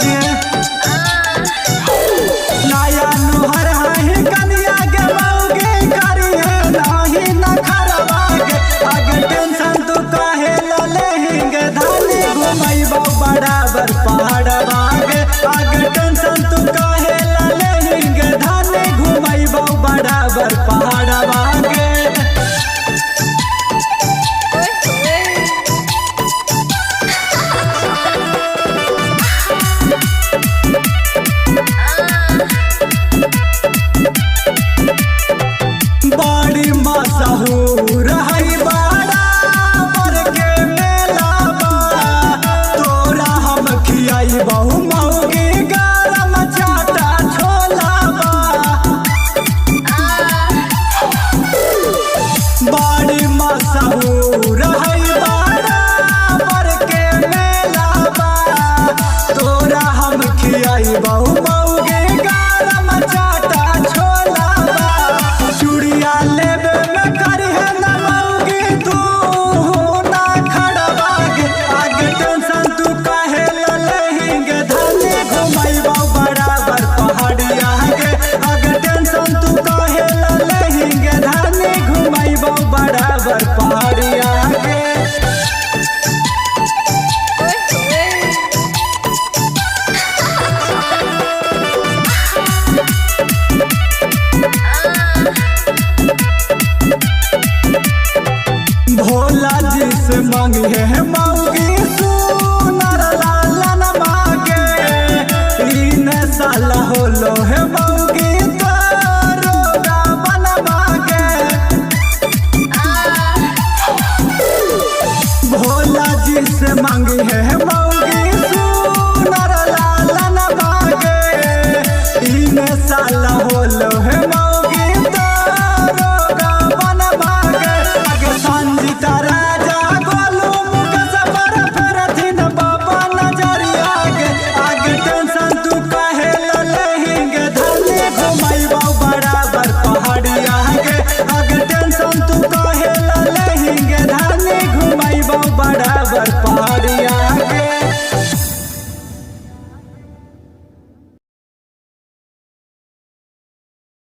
गे नया नुहर है कनिया के मौगे करिए नहीं न खरबा गे आगे टेंशन तू काहे लेंगे धानी घुमैबो बराबर पहाड़वा गे आगे टेंशन तू काहे लेंगे धानी घुमैबो बराबर पहाड़वा गे। बड़ी मशहूर है बराबर के मेलावा तोरा हम खियाइबहु मौगी गरम चाटा छोलावा बड़ी मशहूर है बराबर के मेलावा तोरा हम खियाइबहु मौगी गरम चाटा छोलावा चूड़िया लेबे में करिहे न मौगी तू ना खड़बा गे आगे टेंशन तू काहे लेंगे धानी घुमैबो बराबर पहाड़िया गे आगे टेंशन तू काहे लेंगे धानी घुमैबो बराबर पहाड़िया गे। भोला जी से मांगे है